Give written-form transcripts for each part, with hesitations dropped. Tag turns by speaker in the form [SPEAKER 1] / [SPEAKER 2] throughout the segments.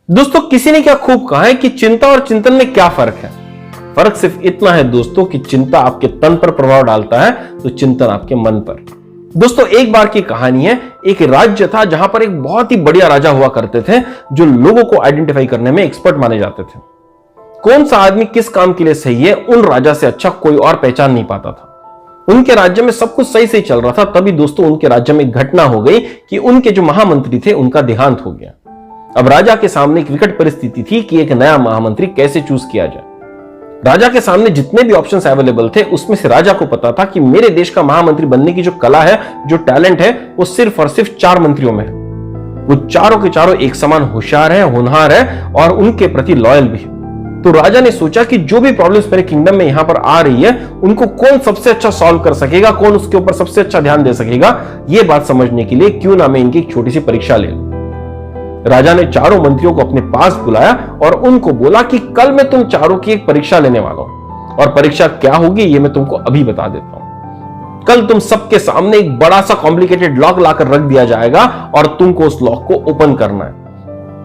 [SPEAKER 1] दोस्तों, किसी ने क्या खूब कहा है कि चिंता और चिंतन में क्या फर्क है। फर्क सिर्फ इतना है दोस्तों कि चिंता आपके तन पर प्रभाव डालता है तो चिंतन आपके मन पर। दोस्तों, एक बार की कहानी है। एक राज्य था जहां पर एक बहुत ही बढ़िया राजा हुआ करते थे जो लोगों को आइडेंटिफाई करने में एक्सपर्ट माने जाते थे। कौन सा आदमी किस काम के लिए सही है, उन राजा से अच्छा कोई और पहचान नहीं पाता था। उनके राज्य में सब कुछ सही चल रहा था। तभी दोस्तों उनके राज्य में एक घटना हो गई कि उनके जो महामंत्री थे उनका देहांत हो गया। अब राजा के सामने एक विकट परिस्थिति थी कि एक नया महामंत्री कैसे चूज किया जाए। राजा के सामने जितने भी ऑप्शंस अवेलेबल थे उसमें से राजा को पता था कि मेरे देश का महामंत्री बनने की जो कला है, जो टैलेंट है, वो सिर्फ और सिर्फ 4 मंत्रियों में है। वो चारों के चारों एक समान होशियार है, होनहार है और उनके प्रति लॉयल भी है। तो राजा ने सोचा कि जो भी प्रॉब्लम्स मेरे किंगडम में यहां पर आ रही है उनको कौन सबसे अच्छा सॉल्व कर सकेगा, कौन उसके ऊपर सबसे अच्छा ध्यान दे सकेगा, यह बात समझने के लिए क्यों ना मैं इनकी एक छोटी सी परीक्षा ले लूं। राजा ने चारों मंत्रियों को अपने पास बुलाया और उनको बोला कि कल मैं तुम चारों की एक परीक्षा लेने वाला हूं और परीक्षा क्या होगी ये मैं तुमको अभी बता देता हूं। कल तुम सबके सामने एक बड़ा सा कॉम्प्लिकेटेड लॉक लाकर रख दिया जाएगा और तुमको उस लॉक को ओपन करना है।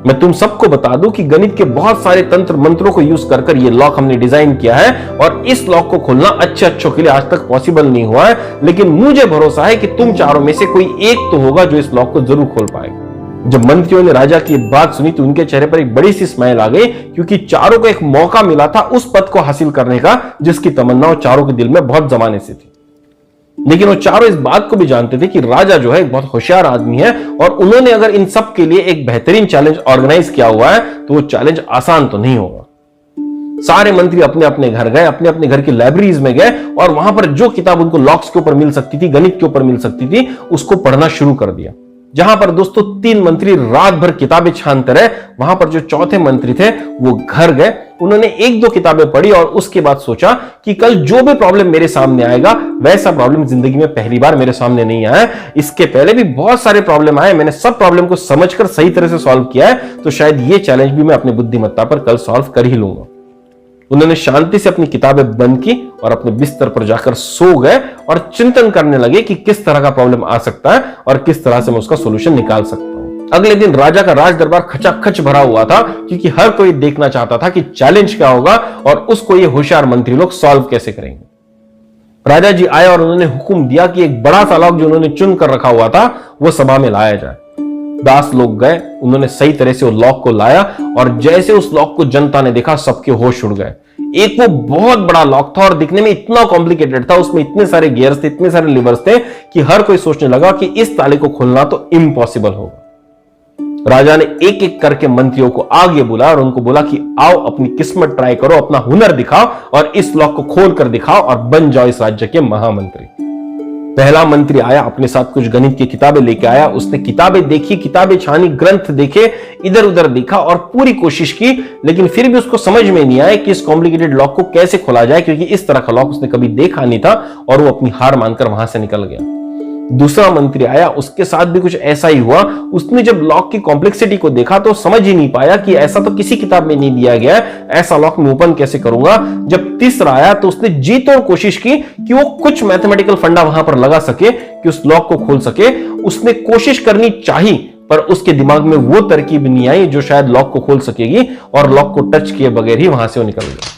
[SPEAKER 1] मैं तुम सबको बता दूं कि गणित के बहुत सारे तंत्र मंत्रों को यूज कर ये लॉक हमने डिजाइन किया है और इस लॉक को खोलना अच्छों के लिए आज तक पॉसिबल नहीं हुआ है, लेकिन मुझे भरोसा है कि तुम चारों में से कोई एक तो होगा जो इस लॉक को जरूर खोल पाएगा। जब मंत्रियों ने राजा की बात सुनी तो उनके चेहरे पर एक बड़ी सी स्माइल आ गई, क्योंकि चारों को एक मौका मिला था उस पद को हासिल करने का जिसकी तमन्ना चारों के दिल में बहुत जमाने से थी। लेकिन वो चारों इस बात को भी जानते थे कि राजा जो है एक बहुत होशियार आदमी है और उन्होंने अगर इन सब के लिए एक बेहतरीन चैलेंज ऑर्गेनाइज किया हुआ है तो वो चैलेंज आसान तो नहीं होगा। सारे मंत्री अपने अपने घर गए, अपने अपने घर की लाइब्रेरीज में गए और वहां पर जो किताब उनको लॉक्स के ऊपर मिल सकती थी, गणित के ऊपर मिल सकती थी, उसको पढ़ना शुरू कर दिया। जहां पर दोस्तों 3 मंत्री रात भर किताबें छानते रहे, वहां पर जो चौथे मंत्री थे वो घर गए। उन्होंने 1-2 किताबें पढ़ी और उसके बाद सोचा कि कल जो भी प्रॉब्लम मेरे सामने आएगा वैसा प्रॉब्लम जिंदगी में पहली बार मेरे सामने नहीं आया। इसके पहले भी बहुत सारे प्रॉब्लम आए, मैंने सब प्रॉब्लम को समझकर सही तरह से सॉल्व किया है, तो शायद ये चैलेंज भी मैं अपनी बुद्धिमत्ता पर कल सॉल्व कर ही लूंगा। उन्होंने शांति से अपनी किताबें बंद की और अपने बिस्तर पर जाकर सो गए और चिंतन करने लगे कि किस तरह का प्रॉब्लम आ सकता है और किस तरह से मैं उसका सॉल्यूशन निकाल सकता हूं। अगले दिन राजा का राज दरबार खचाखच भरा हुआ था, क्योंकि हर कोई देखना चाहता था कि चैलेंज क्या होगा और उसको ये होशियार मंत्री लोग सॉल्व कैसे करेंगे। राजा जी आए और उन्होंने हुक्म दिया कि एक बड़ा सा लॉक जो उन्होंने चुन कर रखा हुआ था वो सभा में लाया जाए। 10 लोग गए, उन्होंने सही तरह से वो लॉक को लाया और जैसे उस लॉक को जनता ने देखा सबके होश उड़ गए। एक वो बहुत बड़ा लॉक था और दिखने में इतना कॉम्प्लिकेटेड था, उसमें इतने सारे गियर्स थे, इतने सारे लिवर्स थे कि हर कोई सोचने लगा कि इस ताले को खोलना तो इम्पॉसिबल होगा। राजा ने एक एक करके मंत्रियों को आगे बुलाया और उनको बोला कि आओ अपनी किस्मत ट्राई करो, अपना हुनर दिखाओ और इस लॉक को खोल कर दिखाओ और बन जाओ इस राज्य के महामंत्री। पहला मंत्री आया, अपने साथ कुछ गणित की किताबें लेके आया। उसने किताबें देखी, किताबें छानी, ग्रंथ देखे, इधर उधर देखा और पूरी कोशिश की, लेकिन फिर भी उसको समझ में नहीं आया कि इस कॉम्प्लिकेटेड लॉक को कैसे खोला जाए, क्योंकि इस तरह का लॉक उसने कभी देखा नहीं था और वो अपनी हार मानकर वहां से निकल गया। दूसरा मंत्री आया, उसके साथ भी कुछ ऐसा ही हुआ। उसने जब लॉक की कॉम्प्लेक्सिटी को देखा तो समझ ही नहीं पाया कि ऐसा तो किसी किताब में नहीं दिया गया है, ऐसा लॉक मैं ओपन कैसे करूंगा। जब तीसरा आया तो उसने जी तोड़ कोशिश की कि वो कुछ मैथमेटिकल फंडा वहां पर लगा सके कि उस लॉक को खोल सके। उसने कोशिश करनी चाहिए पर उसके दिमाग में वो तरकीब नहीं आई जो शायद लॉक को खोल सकेगी और लॉक को टच किए बगैर ही वहां से वो निकल गया।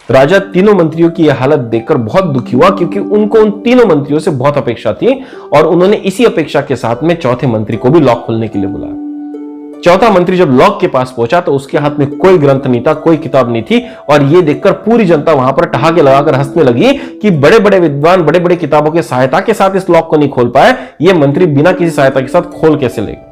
[SPEAKER 1] राजा तीनों मंत्रियों की यह हालत देखकर बहुत दुखी हुआ, क्योंकि उनको उन तीनों मंत्रियों से बहुत अपेक्षा थी और उन्होंने इसी अपेक्षा के साथ में चौथे मंत्री को भी लॉक खोलने के लिए बुलाया। चौथा मंत्री जब लॉक के पास पहुंचा तो उसके हाथ में कोई ग्रंथ नहीं था, कोई किताब नहीं थी और यह देखकर पूरी जनता वहां पर ठहाके लगाकर हंसने लगी कि बड़े बड़े विद्वान बड़े बड़े किताबों की सहायता के साथ इस लॉक को नहीं खोल पाए, यह मंत्री बिना किसी सहायता के साथ खोल कैसे लेगा।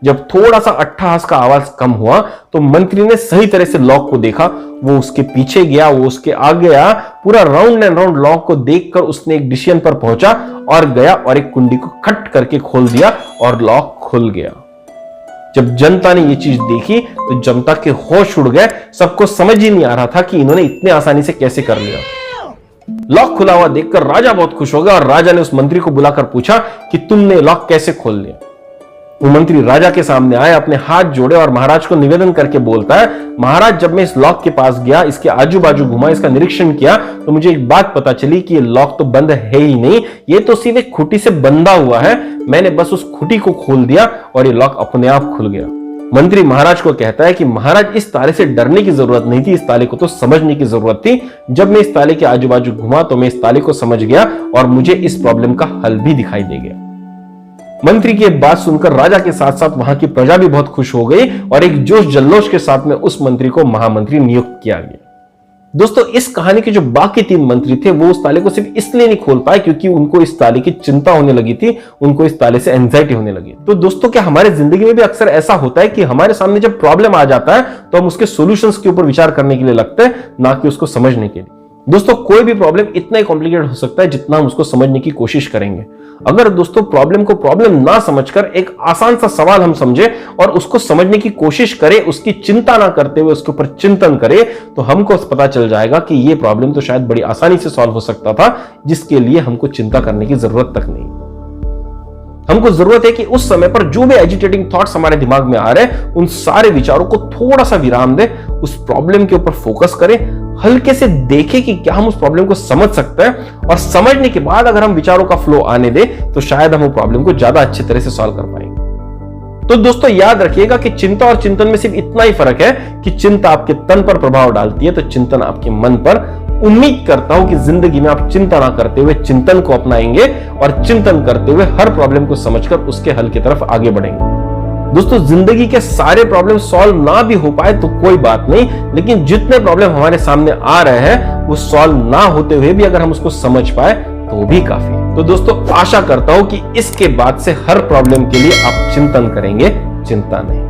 [SPEAKER 1] जब थोड़ा सा अट्ठहास का आवाज कम हुआ तो मंत्री ने सही तरह से लॉक को देखा। वो उसके पीछे गया, वो उसके आगे गया, पूरा राउंड एंड राउंड लॉक को देखकर उसने एक डिसीजन पर पहुंचा और गया और एक कुंडी को खट करके खोल दिया और लॉक खुल गया। जब जनता ने ये चीज देखी तो जनता के होश उड़ गए। सबको समझ ही नहीं आ रहा था कि इन्होंने इतने आसानी से कैसे कर लिया। लॉक खुला हुआ देखकर राजा बहुत खुश हो गया और राजा ने उस मंत्री को बुलाकर पूछा कि तुमने लॉक कैसे खोल लिया। वो मंत्री राजा के सामने आए, अपने हाथ जोड़े और महाराज को निवेदन करके बोलता है, महाराज जब मैं इस लॉक के पास गया, इसके आजू बाजू घुमा, इसका निरीक्षण किया तो मुझे एक बात पता चली कि ये लॉक तो बंद है ही नहीं, ये तो सिर्फ एक खूंटी से बंधा हुआ है। मैंने बस उस खूंटी को खोल दिया और ये लॉक अपने आप खुल गया। मंत्री महाराज को कहता है कि महाराज इस ताले से डरने की जरूरत नहीं थी, इस ताले को तो समझने की जरूरत थी। जब मैं इस ताले के आजू बाजू घुमा तो मैं इस ताले को समझ गया और मुझे इस प्रॉब्लम का हल भी दिखाई दे गया। मंत्री की एक बात सुनकर राजा के साथ साथ वहां की प्रजा भी बहुत खुश हो गई और एक जोश जल्लोश के साथ में उस मंत्री को महामंत्री नियुक्त किया गया। दोस्तों, इस कहानी के जो बाकी 3 मंत्री थे वो उस ताले को सिर्फ इसलिए नहीं खोल पाए क्योंकि उनको इस ताले की चिंता होने लगी थी, उनको इस ताले से एंजाइटी होने लगी। तो दोस्तों, क्या हमारे जिंदगी में भी अक्सर ऐसा होता है कि हमारे सामने जब प्रॉब्लम आ जाता है तो हम उसके सॉल्यूशंस के ऊपर विचार करने के लिए लगते हैं, ना कि उसको समझने के लिए। दोस्तों, कोई भी प्रॉब्लम इतना ही कॉम्प्लिकेटेड हो सकता है जितना हम उसको समझने की कोशिश करेंगे। अगर दोस्तों प्रॉब्लम को प्रॉब्लम ना समझकर एक आसान सा सवाल हम समझे और उसको समझने की कोशिश करें, उसकी चिंता ना करते हुए उसके ऊपर चिंतन करें, तो हमको पता चल जाएगा कि ये प्रॉब्लम तो शायद बड़ी आसानी से सॉल्व हो सकता था, जिसके लिए हमको चिंता करने की जरूरत तक नहीं। हमको जरूरत है कि उस समय पर जो भी एजिटेटिंग थॉट्स हमारे दिमाग में आ रहे हैं, उन सारे विचारों को थोड़ा सा विराम दें, उस प्रॉब्लम के ऊपर फोकस करें, हल्के से देखें कि क्या हम उस प्रॉब्लम को समझ सकते हैं, और समझने के बाद अगर हम विचारों का फ्लो आने दें तो शायद हम वो प्रॉब्लम को ज्यादा अच्छी तरह से सॉल्व कर पाएंगे। तो दोस्तों, याद रखिएगा कि चिंता और चिंतन में सिर्फ इतना ही फर्क है कि चिंता आपके तन पर प्रभाव डालती है, तो चिंतन आपके मन पर। उम्मीद करता हूं कि जिंदगी में आप चिंता ना करते हुए चिंतन को अपनाएंगे और चिंतन करते हुए हर प्रॉब्लम को समझकर उसके हल की तरफ आगे बढ़ेंगे। दोस्तों, जिंदगी के सारे प्रॉब्लम सॉल्व ना भी हो पाए तो कोई बात नहीं, लेकिन जितने प्रॉब्लम हमारे सामने आ रहे हैं वो सॉल्व ना होते हुए भी अगर हम उसको समझ पाए तो भी काफी है। तो दोस्तों, आशा करता हूं कि इसके बाद से हर प्रॉब्लम के लिए आप चिंतन करेंगे, चिंता नहीं।